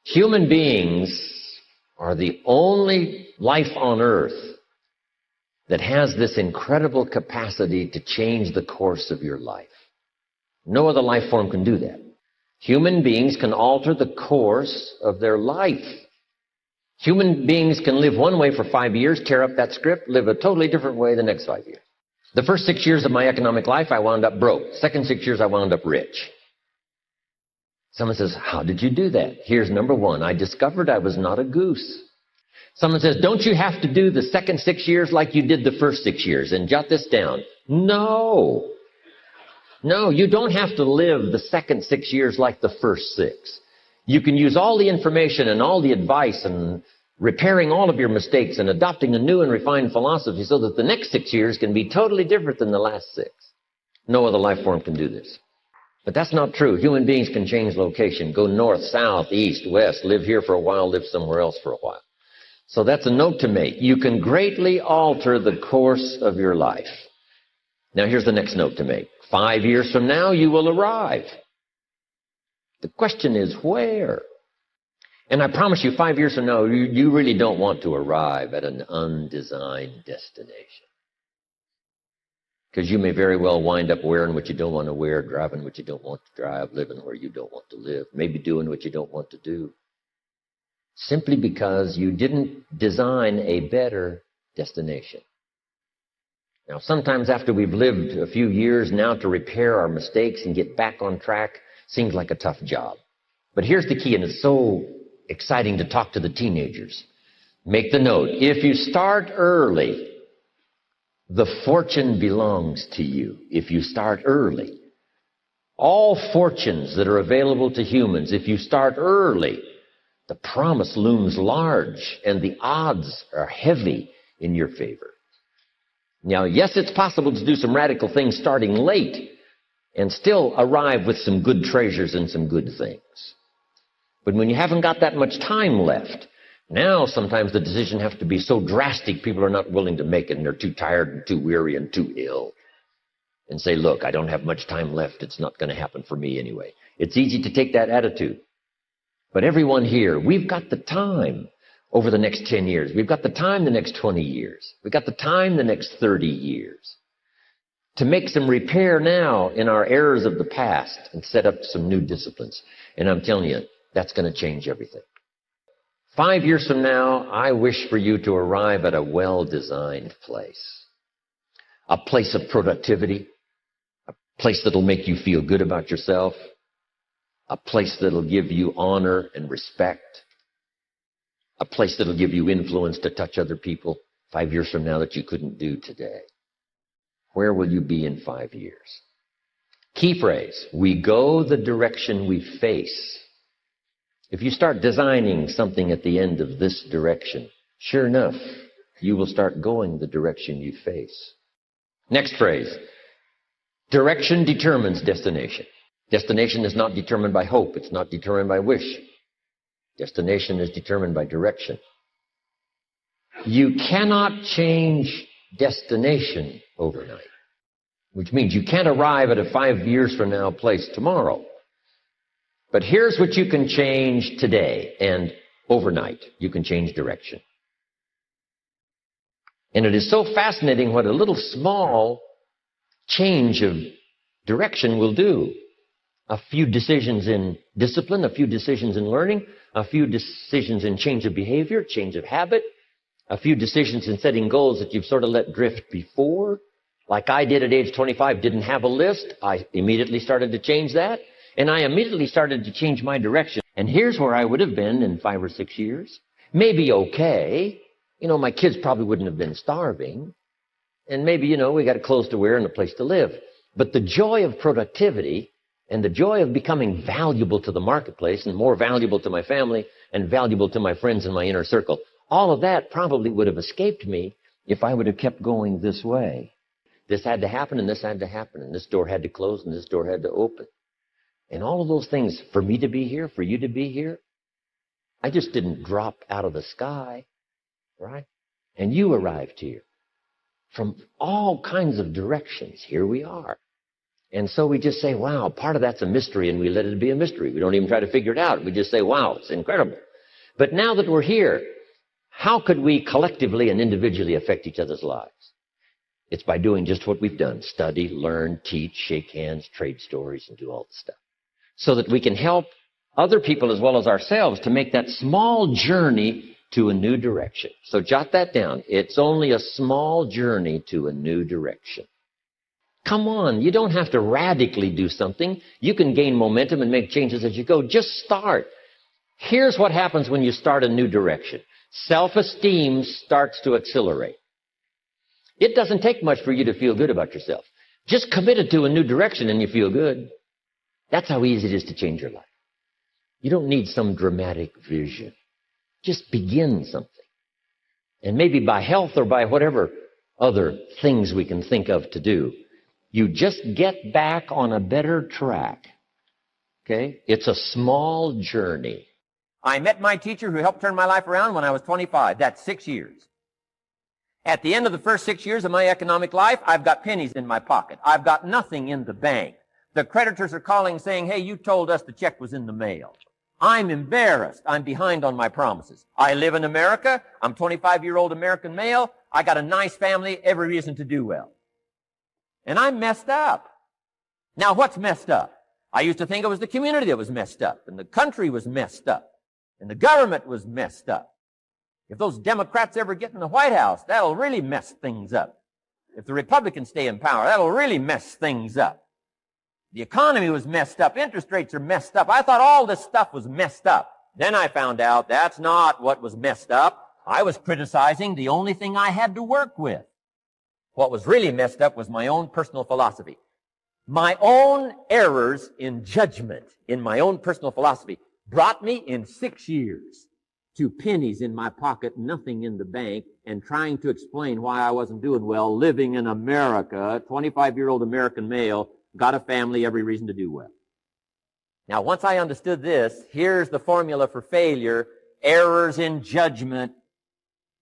Human beings are the only life on earth that has this incredible capacity to change the course of your life. No other life form can do that. Human beings can alter the course of their life. Human beings can live one way for 5 years, tear up that script, live a totally different way the next 5 years. The first 6 years of my economic life, I wound up broke. Second 6 years, I wound up rich. Someone says, how did you do that? Here's number one. I discovered I was not a goose. Someone says, don't you have to do the second 6 years like you did the first 6 years? And jot this down. No. No, you don't have to live the second 6 years like the first 6. You can use all the information and all the advice and repairing all of your mistakes and adopting a new and refined philosophy so that the next 6 years can be totally different than the last 6. No other life form can do this. But that's not true. Human beings can change location, go north, south, east, west, live here for a while, live somewhere else for a while. So that's a note to make. You can greatly alter the course of your life. Now here's the next note to make. 5 years from now, you will arrive. The question is where? And I promise you, 5 years from now, you really don't want to arrive at an undesigned destination. Because you may very well wind up wearing what you don't want to wear, driving what you don't want to drive, living where you don't want to live, maybe doing what you don't want to do. Simply because you didn't design a better destination. Now, sometimes after we've lived a few years now to repair our mistakes and get back on track seems like a tough job. But here's the key, and it's so exciting to talk to the teenagers. Make the note. If you start early, the fortune belongs to you. If you start early. All fortunes that are available to humans, if you start early, the promise looms large and the odds are heavy in your favor. Now, yes, it's possible to do some radical things starting late and still arrive with some good treasures and some good things. But when you haven't got that much time left, now sometimes the decision has to be so drastic people are not willing to make it and they're too tired and too weary and too ill. And say, look, I don't have much time left. It's not going to happen for me anyway. It's easy to take that attitude. But everyone here, we've got the time over the next 10 years. We've got the time the next 20 years. We've got the time the next 30 years to make some repair now in our errors of the past and set up some new disciplines. And I'm telling you, that's going to change everything. 5 years from now, I wish for you to arrive at a well-designed place. A place of productivity. A place that'll make you feel good about yourself. A place that'll give you honor and respect. A place that'll give you influence to touch other people 5 years from now that you couldn't do today. Where will you be in 5 years? Key phrase, we go the direction we face. If you start designing something at the end of this direction, sure enough, you will start going the direction you face. Next phrase, direction determines destination. Destination is not determined by hope. It's not determined by wish. Destination is determined by direction. You cannot change destination overnight, which means you can't arrive at a 5 years from now place tomorrow. But here's what you can change today and overnight. You can change direction. And it is so fascinating what a little small change of direction will do. A few decisions in discipline, a few decisions in learning, a few decisions in change of behavior, change of habit, a few decisions in setting goals that you've sort of let drift before. Like I did at age 25, didn't have a list. I immediately started to change that. And I immediately started to change my direction. And here's where I would have been in 5 or 6 years. Maybe okay. My kids probably wouldn't have been starving. And maybe, we got clothes to wear and a place to live. But the joy of productivity and the joy of becoming valuable to the marketplace and more valuable to my family and valuable to my friends in my inner circle, all of that probably would have escaped me if I would have kept going this way. This had to happen and this had to happen and this door had to close and this door had to open. And all of those things, for me to be here, for you to be here, I just didn't drop out of the sky, right? And you arrived here from all kinds of directions. Here we are. And so we just say, wow, part of that's a mystery, and we let it be a mystery. We don't even try to figure it out. We just say, wow, it's incredible. But now that we're here, how could we collectively and individually affect each other's lives? It's by doing just what we've done. Study, learn, teach, shake hands, trade stories, and do all the stuff. So that we can help other people as well as ourselves to make that small journey to a new direction. So jot that down. It's only a small journey to a new direction. Come on, you don't have to radically do something. You can gain momentum and make changes as you go. Just start. Here's what happens when you start a new direction. Self-esteem starts to accelerate. It doesn't take much for you to feel good about yourself. Just commit it to a new direction and you feel good. That's how easy it is to change your life. You don't need some dramatic vision. Just begin something. And maybe by health or by whatever other things we can think of to do, you just get back on a better track. Okay? It's a small journey. I met my teacher who helped turn my life around when I was 25. That's 6 years. At the end of the first 6 years of my economic life, I've got pennies in my pocket. I've got nothing in the bank. The creditors are calling saying, hey, you told us the check was in the mail. I'm embarrassed. I'm behind on my promises. I live in America. I'm 25-year-old American male. I got a nice family, every reason to do well. And I'm messed up. Now, what's messed up? I used to think it was the community that was messed up, and the country was messed up, and the government was messed up. If those Democrats ever get in the White House, that'll really mess things up. If the Republicans stay in power, that'll really mess things up. The economy was messed up. Interest rates are messed up. I thought all this stuff was messed up. Then I found out that's not what was messed up. I was criticizing the only thing I had to work with. What was really messed up was my own personal philosophy. My own errors in judgment in my own personal philosophy brought me in 6 years to pennies in my pocket, nothing in the bank, and trying to explain why I wasn't doing well, living in America, 25-year-old American male, got a family, every reason to do well. Now, once I understood this, here's the formula for failure: errors in judgment,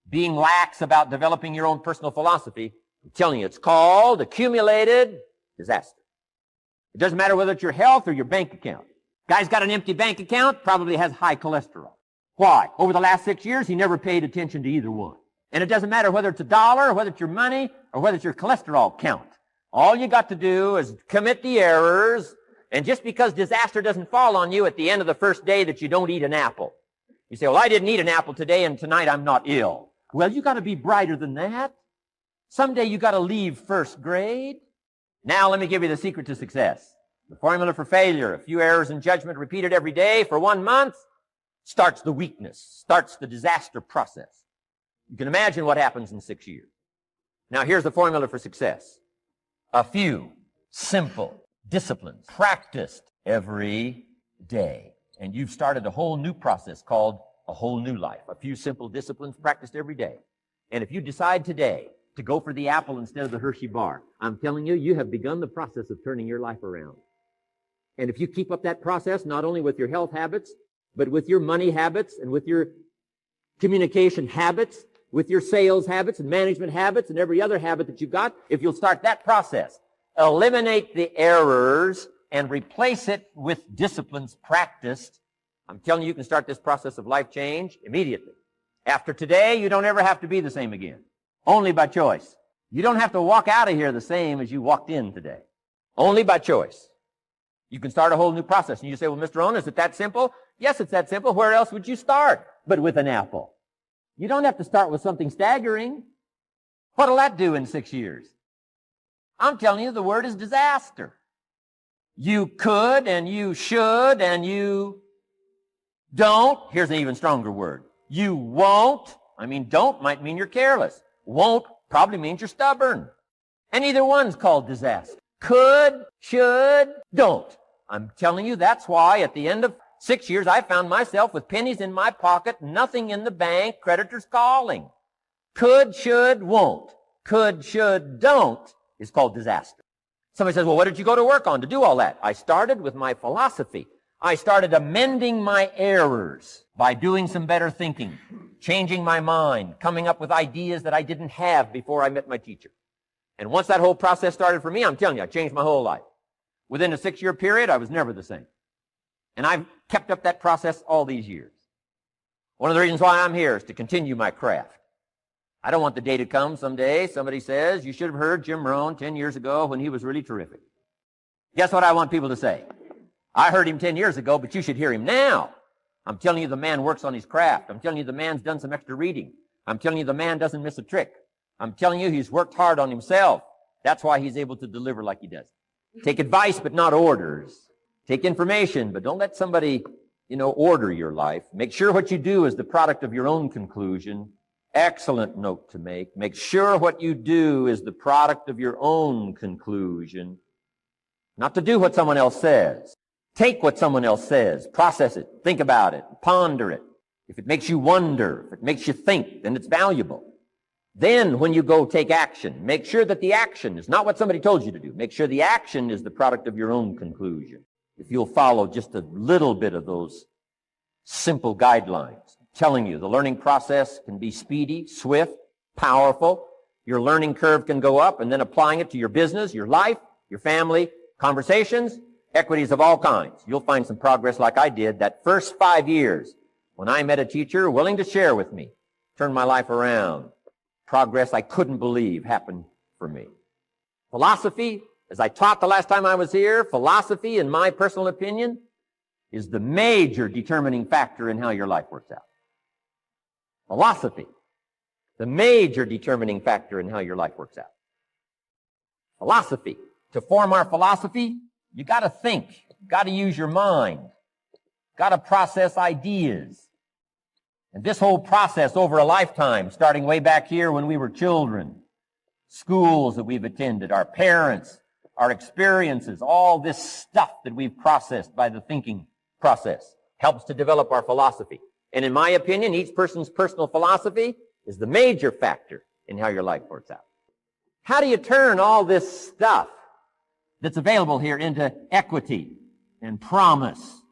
being lax about developing your own personal philosophy. I'm telling you, it's called accumulated disaster. It doesn't matter whether it's your health or your bank account. Guy's got an empty bank account, probably has high cholesterol. Why? Over the last 6 years, he never paid attention to either one. And it doesn't matter whether it's a dollar, or whether it's your money, or whether it's your cholesterol count. All you got to do is commit the errors, and just because disaster doesn't fall on you at the end of the first day that you don't eat an apple. You say, well, I didn't eat an apple today, and tonight I'm not ill. Well, you got to be brighter than that. Someday you got to leave first grade. Now let me give you the secret to success. The formula for failure: a few errors in judgment repeated every day for 1 month starts the weakness, starts the disaster process. You can imagine what happens in 6 years. Now here's the formula for success: a few simple disciplines practiced every day. And you've started a whole new process called a whole new life. A few simple disciplines practiced every day. And if you decide today to go for the apple instead of the Hershey bar, I'm telling you, you have begun the process of turning your life around. And if you keep up that process, not only with your health habits, but with your money habits and with your communication habits, with your sales habits and management habits and every other habit that you've got, if you'll start that process, eliminate the errors and replace it with disciplines practiced, I'm telling you, you can start this process of life change immediately. After today, you don't ever have to be the same again. Only by choice. You don't have to walk out of here the same as you walked in today. Only by choice. You can start a whole new process. And you say, well, Mr. Rohn, is it that simple? Yes, it's that simple. Where else would you start but with an apple? You don't have to start with something staggering. What'll that do in 6 years? I'm telling you, the word is disaster. You could and you should and you don't. Here's an even stronger word. You won't. Don't might mean you're careless. Won't probably means you're stubborn. And either one's called disaster. Could, should, don't. I'm telling you, that's why at the end of 6 years, I found myself with pennies in my pocket, nothing in the bank, creditors calling. Could, should, won't. Could, should, don't is called disaster. Somebody says, well, what did you go to work on to do all that? I started with my philosophy. I started amending my errors by doing some better thinking, changing my mind, coming up with ideas that I didn't have before I met my teacher. And once that whole process started for me, I'm telling you, I changed my whole life. Within a 6-year period, I was never the same. And I've kept up that process all these years. One of the reasons why I'm here is to continue my craft. I don't want the day to come someday somebody says, you should have heard Jim Rohn 10 years ago when he was really terrific. Guess what I want people to say? I heard him 10 years ago, but you should hear him now. I'm telling you the man works on his craft. I'm telling you the man's done some extra reading. I'm telling you the man doesn't miss a trick. I'm telling you he's worked hard on himself. That's why he's able to deliver like he does. Take advice, but not orders. Take information, but don't let somebody, order your life. Make sure what you do is the product of your own conclusion. Excellent note to make. Make sure what you do is the product of your own conclusion. Not to do what someone else says. Take what someone else says, process it, think about it, ponder it. If it makes you wonder, if it makes you think, then it's valuable. Then when you go take action, make sure that the action is not what somebody told you to do. Make sure the action is the product of your own conclusion. If you'll follow just a little bit of those simple guidelines, I'm telling you, the learning process can be speedy, swift, powerful. Your learning curve can go up, and then applying it to your business, your life, your family, conversations, equities of all kinds. You'll find some progress like I did that first 5 years when I met a teacher willing to share with me, turned my life around. Progress I couldn't believe happened for me. Philosophy, as I taught the last time I was here, philosophy, in my personal opinion, is the major determining factor in how your life works out. Philosophy, the major determining factor in how your life works out. Philosophy. To form our philosophy, you got to think, you got to use your mind, got to process ideas. And this whole process over a lifetime, starting way back here when we were children, schools that we've attended, our parents, our experiences, all this stuff that we've processed by the thinking process helps to develop our philosophy. And in my opinion, each person's personal philosophy is the major factor in how your life works out. How do you turn all this stuff that's available here into equity and promise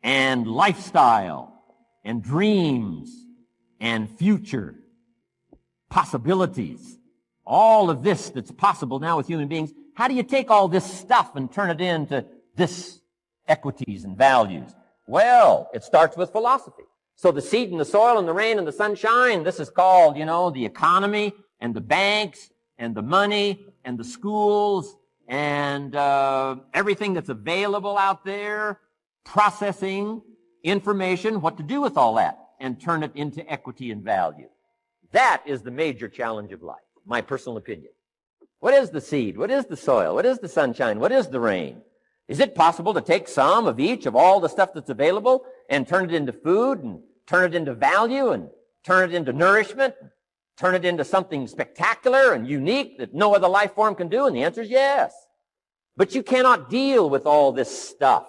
and lifestyle and dreams and future possibilities? All of this that's possible now with human beings, how do you take all this stuff and turn it into this equities and values? Well, it starts with philosophy. So the seed and the soil and the rain and the sunshine, this is called, the economy and the banks and the money and the schools and everything that's available out there, processing information, what to do with all that, and turn it into equity and value. That is the major challenge of life, my personal opinion. What is the seed? What is the soil? What is the sunshine? What is the rain? Is it possible to take some of each of all the stuff that's available and turn it into food and turn it into value and turn it into nourishment, turn it into something spectacular and unique that no other life form can do? And the answer is yes. But you cannot deal with all this stuff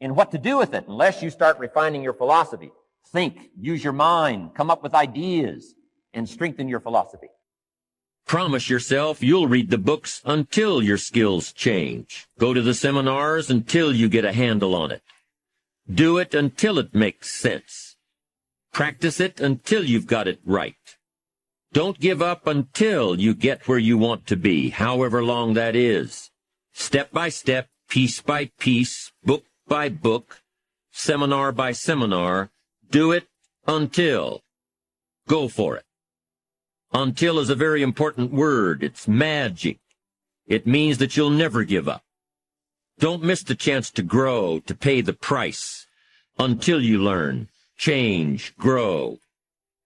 and what to do with it unless you start refining your philosophy. Think, use your mind, come up with ideas, and strengthen your philosophy. Promise yourself you'll read the books until your skills change. Go to the seminars until you get a handle on it. Do it until it makes sense. Practice it until you've got it right. Don't give up until you get where you want to be, however long that is. Step by step, piece by piece, book by book, seminar by seminar, do it until. Go for it. Until is a very important word. It's magic. It means that you'll never give up. Don't miss the chance to grow, to pay the price. Until you learn, change, grow.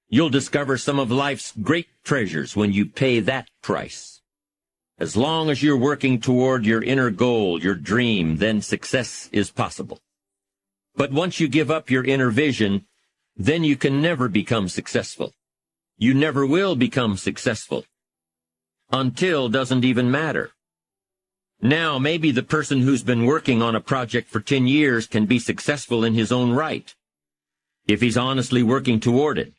You'll discover some of life's great treasures when you pay that price. As long as you're working toward your inner goal, your dream, then success is possible. But once you give up your inner vision, then you can never become successful. You never will become successful. Until doesn't even matter. Now, maybe the person who's been working on a project for 10 years can be successful in his own right, if he's honestly working toward it,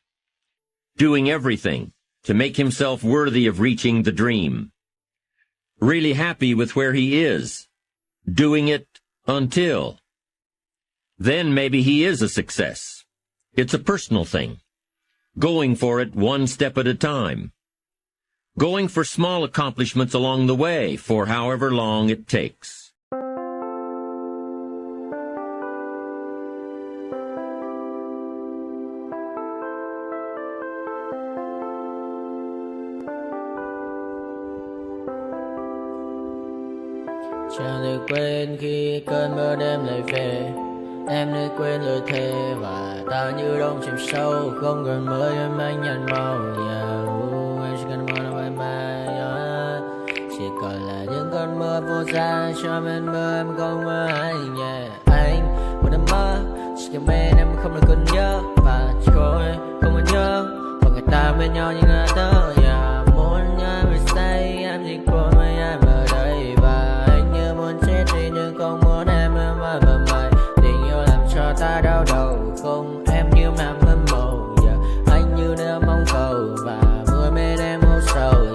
doing everything to make himself worthy of reaching the dream, really happy with where he is, doing it until. Then maybe he is a success. It's a personal thing. Going for it one step at a time. Going for small accomplishments along the way for however long it takes. Chẳng thể quên khi cơn mưa đêm lại về. Em để quên lời thề và ta như đông chìm sâu. Không còn mơ em anh nhận màu. Em chỉ cần mơ đâu em chỉ còn là những cơn mưa vô giá. Cho bên mơ em không mơ anh. Anh một đêm mơ chỉ cần bên em không được cần nhớ. Và chỉ có em không còn nhớ. Và người ta bên nhau như ngã tớ. Muốn nhớ về say em chỉ có mấy em ở đây. Và anh như muốn chết đi nhưng không muốn em mơ mày. Tình yêu làm cho ta đau đầu. Không em như mà mơ mộng. Anh như đứa mong cầu và mưa bên em ngô sầu.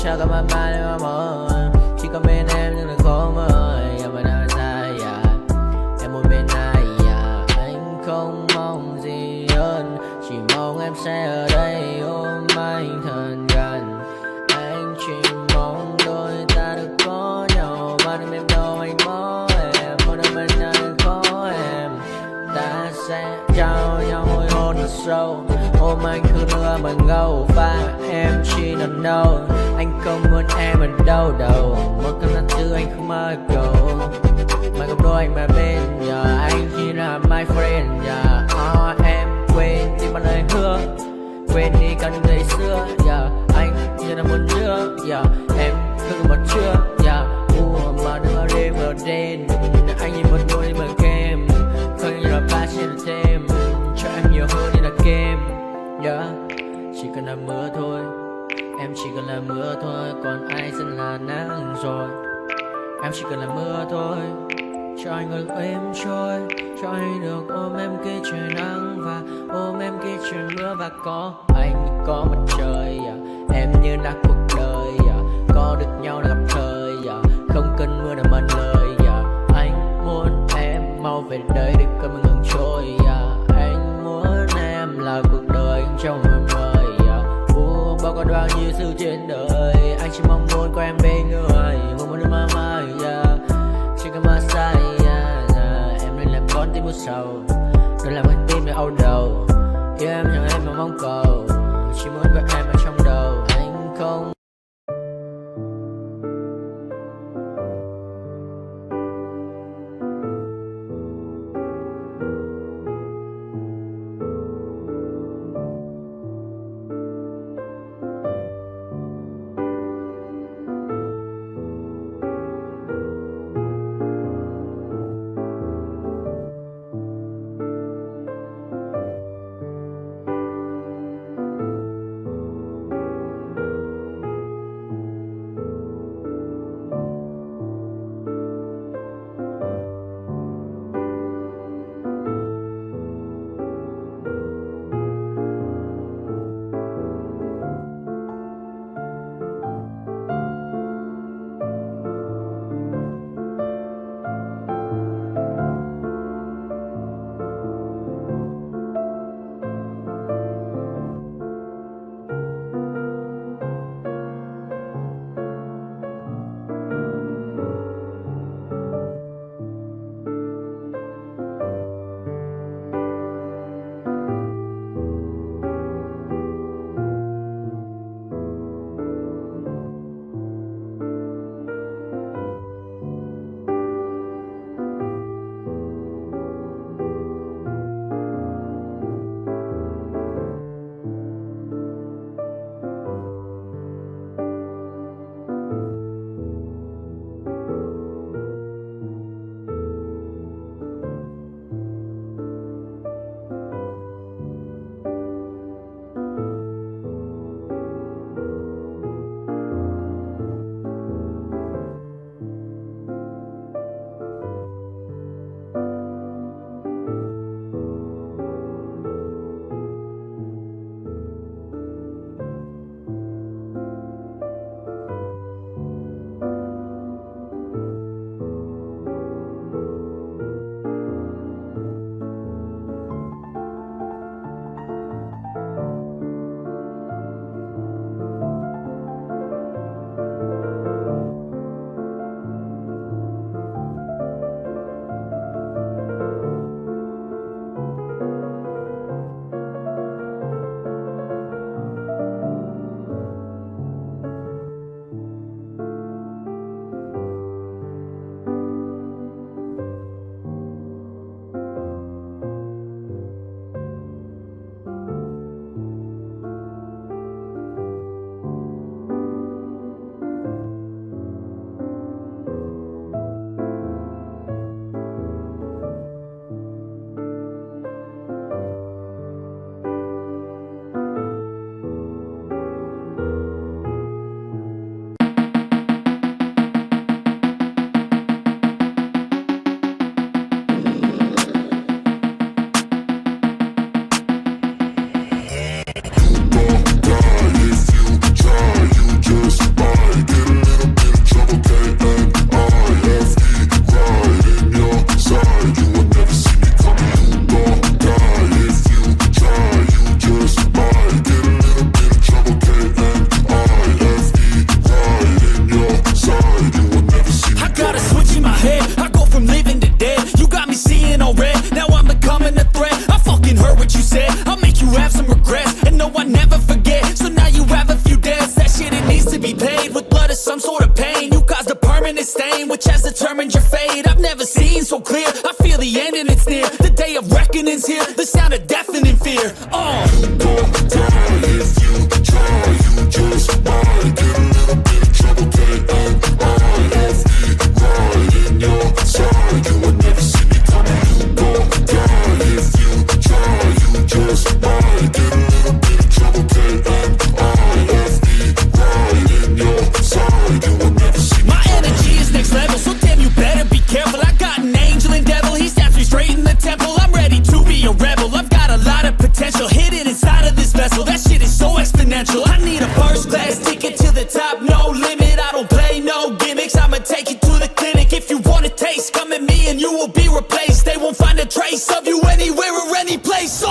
Chắc có mà em mơ. Chỉ có bên em nhưng đừng có mơ. Em vẫn đang dài. Em muốn bên ai. Anh không mong gì hơn. Chỉ mong em sẽ ở đây ôm anh thật gần. Anh chỉ mong đôi ta được có nhau. Và đừng em đâu anh có em. Một đôi bên nào có em. Ta sẽ trao nhau môi hôn thật sâu. Ôm anh cứ nữa mà ngâu. Và em chỉ nằm đâu. Anh không muốn em ở đâu đâu. Một cơn gió thứ anh không mơ cầu. Mà không đôi anh mà bên giờ. Anh chỉ là my friend. Em quên đi bao lời hứa. Quên đi cả những ngày xưa. Anh chỉ là muốn nhớ. Em cứ một chưa. Mà đừng ở đêm ở đêm. Anh nhìn một đôi mà kem. Không như là ba trên là thêm. Cho em nhiều hơn như là kem. Chỉ cần là mưa thôi. Em chỉ cần là mưa thôi. Còn ai sẽ là nắng rồi. Em chỉ cần là mưa thôi. Cho anh được êm trôi. Cho anh được ôm em khi trời nắng. Và ôm em khi trời mưa. Và có anh có mặt trời. Em như là cuộc đời. Có được nhau là gặp thời. Không cần mưa để mất lời. Anh muốn em mau về đây để cơn mưa ngừng trôi. Anh muốn em là cuộc đời trong mưa mời. Bao còn bao nhiêu sự trên đời. Anh chỉ mong muốn có em bên người. Không muốn được mơ mơ. Chỉ cần mơ say. Em nên làm con tim buốt sầu. Đừng làm con tim để âu đầu. Yêu em chẳng em mà mong cầu. Chỉ muốn có em ở trong đầu. Anh không dissonance here, the sound of deafening fear. My energy is next level, so damn you better be careful. I got an angel and devil, he snaps me straight in the temple. I'm ready to be a rebel, I've got a lot of potential hidden inside of this vessel. That shit is so exponential. I need a first class ticket to the top, no limit. I don't play no gimmicks, I'ma take you to the clinic. If you want a taste, come at me and you will be replaced. They won't find a trace of you anywhere or any place.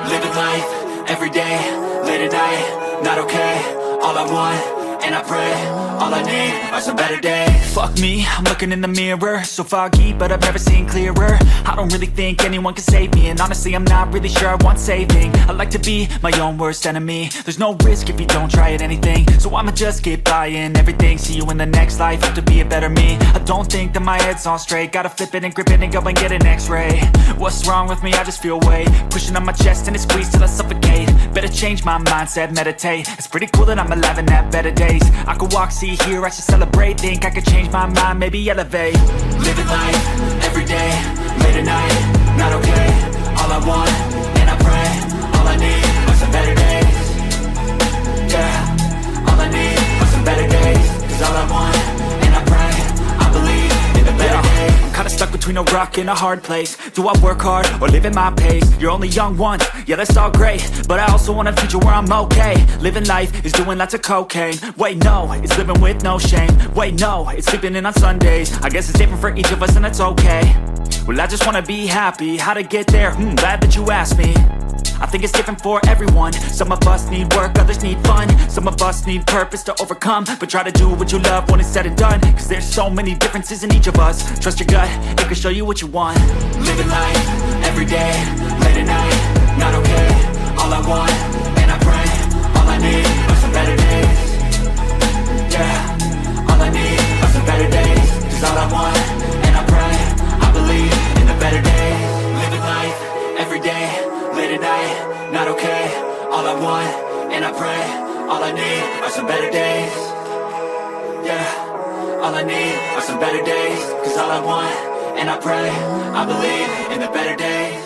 Living life, every day, late at night, not okay. All I want, and I pray, all I need are some better days. Fuck me, I'm looking in the mirror, so foggy, but I've never seen clearer. I don't really think anyone can save me, and honestly I'm not really sure I want saving. I like to be my own worst enemy. There's no risk if you don't try at anything, so I'ma just get buying everything. See you in the next life, have to be a better me. I don't think that my head's on straight, gotta flip it and grip it and go and get an x-ray. What's wrong with me? I just feel weight pushing on my chest and it squeezes till I suffocate. Better change my mindset, meditate. It's pretty cool that I'm alive and have better days. I could walk, see, hear, I should celebrate. Think I could change my mind, maybe elevate. Living life, every day, late at night, not okay. All I want, and I pray, all I need are some better days. Yeah, all I need are some better days. Cause all I want, and I pray, I believe in the better days. I'm kinda stuck between a rock and a hard place. Do I work hard or live at my pace? You're only young once, yeah that's all great, but I also want a future where I'm okay. Living life is doing lots of cocaine. Wait no, it's living with no shame. Wait no, it's sleeping in on Sundays. I guess it's different for each of us and that's okay. Well I just wanna be happy, how to get there? Glad that you asked me. I think it's different for everyone. Some of us need work, others need fun. Some of us need purpose to overcome. But try to do what you love when it's said and done. Cause there's so many differences in each of us. Trust your gut, it can show you what you want. Living life, every day, late at night, not okay. All I want, and I pray, all I need are some better days. Yeah, all I need are some better days. Cause all I want, and I pray, I believe in the better days. Living life, every day, late at night, not okay. All I want, and I pray, all I need are some better days. Yeah, all I need are some better days. Cause all I want, and I pray, I believe in the better days.